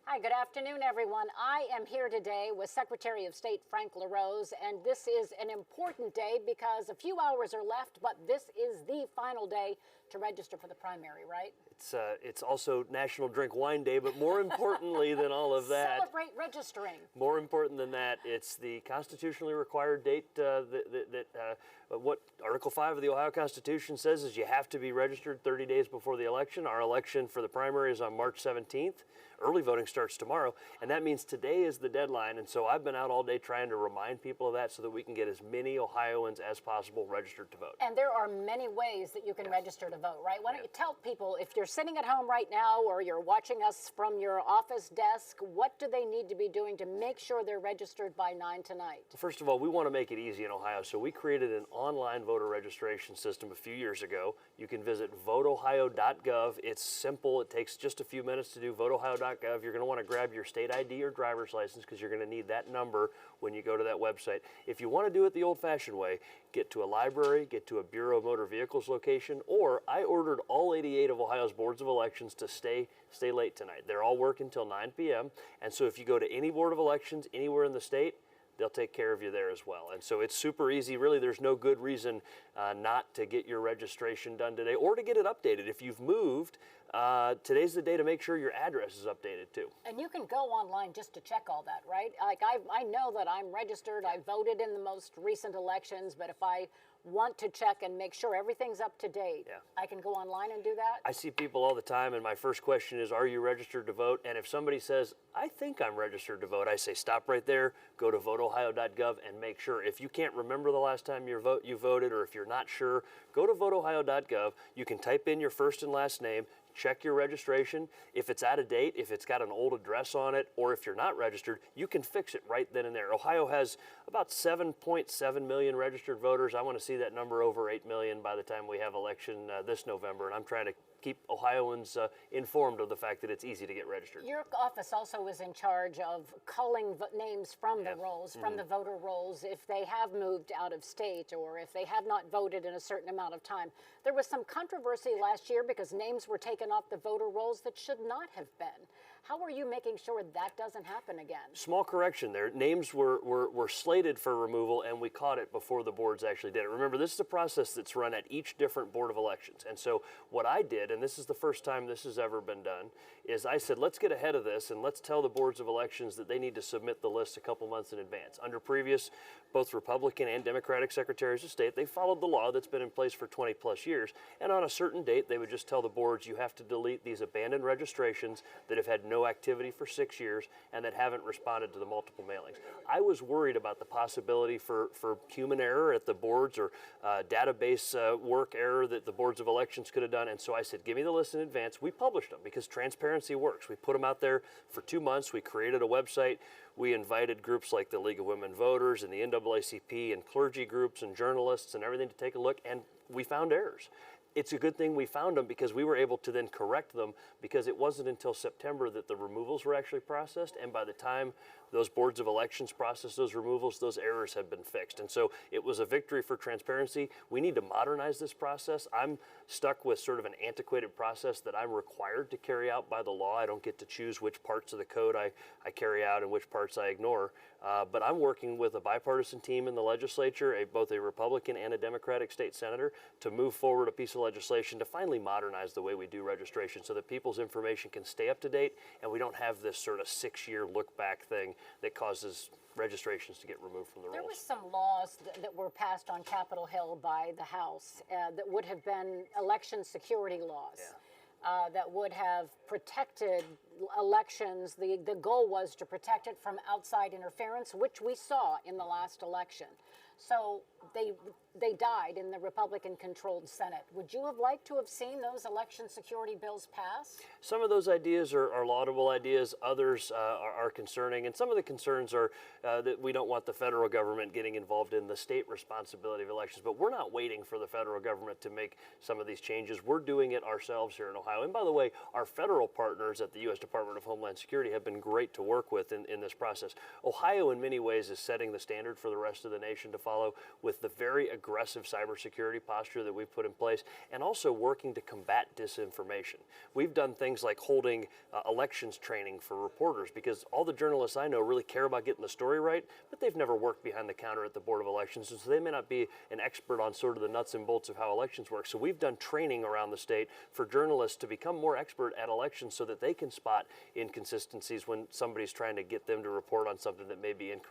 Hi, good afternoon, everyone. I am here today with Secretary of State Frank LaRose, and this is an important day because a few hours are left, but this is the final day to register for the primary, right? It's also National Drink Wine Day, but more importantly than all of that, celebrate registering. More important than that, it's the constitutionally required date what Article 5 of the Ohio Constitution says is you have to be registered 30 days before the election. Our election for the primary is on March 17th. Early voting starts tomorrow, and that means today is the deadline. And so I've been out all day trying to remind people of that so that we can get as many Ohioans as possible registered to vote. And there are many ways that you can register to vote, right? Why don't you tell people, if you're sitting at home right now or you're watching us from your office desk, what do they need to be doing to make sure they're registered by 9 tonight? First of all, we want to make it easy in Ohio, so we created an online voter registration system a few years ago. You can visit voteohio.gov. It's simple. It takes just a few minutes to do. Voteohio.gov. You're going to want to grab your state ID or driver's license because you're going to need that number when you go to that website. If you want to do it the old-fashioned way, get to a library, get to a Bureau of Motor Vehicles location, or I ordered all 88 of Ohio's boards of elections to stay late tonight. They're all working until 9 p.m. And so if you go to any board of elections anywhere in the state, they'll take care of you there as well. And so it's super easy. Really, there's no good reason not to get your registration done today or to get it updated. If you've moved, today's the day to make sure your address is updated too. And you can go online just to check all that, right? Like I know that I'm registered. I voted in the most recent elections, but if I want to check and make sure everything's up to date, I can go online and do that? I see people all the time, and my first question is, are you registered to vote? And if somebody says, I think I'm registered to vote, I say, stop right there, go to voteohio.gov and make sure. If you can't remember the last time you voted, or if you're not sure, go to voteohio.gov. You can type in your first and last name, check your registration. If it's out of date, if it's got an old address on it, or if you're not registered, you can fix it right then and there. Ohio has about 7.7 million registered voters. I want to see that number over 8 million by the time we have election this November, and I'm trying to keep Ohioans informed of the fact that it's easy to get registered. Your office also is in charge of culling names from the rolls, from the voter rolls, if they have moved out of state or if they have not voted in a certain amount of time. There was some controversy last year because names were taken off the voter rolls that should not have been. How are you making sure that doesn't happen again? Small correction there. Names were slated for removal, and we caught it before the boards actually did it. Remember, this is a process that's run at each different board of elections. And so what I did, and this is the first time this has ever been done, is I said, let's get ahead of this and let's tell the boards of elections that they need to submit the list a couple months in advance. Under previous, both Republican and Democratic secretaries of state, they followed the law that's been in place for 20 plus years. And on a certain date, they would just tell the boards, you have to delete these abandoned registrations that have had no activity for 6 years and that haven't responded to the multiple mailings. I was worried about the possibility for human error at the boards or database work error that the boards of elections could have done. And so I said, give me the list in advance. We published them because transparency works. We put them out there for 2 months. We created a website. We invited groups like the League of Women Voters and the NAACP and clergy groups and journalists and everything to take a look, and we found errors. It's a good thing we found them because we were able to then correct them, because it wasn't until September that the removals were actually processed, and by the time those boards of elections processed those removals, those errors have been fixed. And so it was a victory for transparency. We need to modernize this process. I'm stuck with sort of an antiquated process that I'm required to carry out by the law. I don't get to choose which parts of the code I carry out and which parts I ignore. But I'm working with a bipartisan team in the legislature, both a Republican and a Democratic state senator, to move forward a piece of legislation to finally modernize the way we do registration so that people's information can stay up to date and we don't have this sort of 6-year look back thing that causes registrations to get removed from the rolls. There was some laws that were passed on Capitol Hill by the House that would have been election security laws. That would have protected elections. The goal was to protect it from outside interference, which we saw in the last election. So they died in the Republican-controlled Senate. Would you have liked to have seen those election security bills pass? Some of those ideas are laudable ideas. Others are concerning. And some of the concerns are that we don't want the federal government getting involved in the state responsibility of elections. But we're not waiting for the federal government to make some of these changes. We're doing it ourselves here in Ohio. And by the way, our federal federal partners at the U.S. Department of Homeland Security have been great to work with in this process. Ohio, in many ways, is setting the standard for the rest of the nation to follow with the very aggressive cybersecurity posture that we've put in place, and also working to combat disinformation. We've done things like holding elections training for reporters, because all the journalists I know really care about getting the story right, but they've never worked behind the counter at the Board of Elections, and so they may not be an expert on sort of the nuts and bolts of how elections work. So we've done training around the state for journalists to become more expert at elections so that they can spot inconsistencies when somebody's trying to get them to report on something that may be incorrect.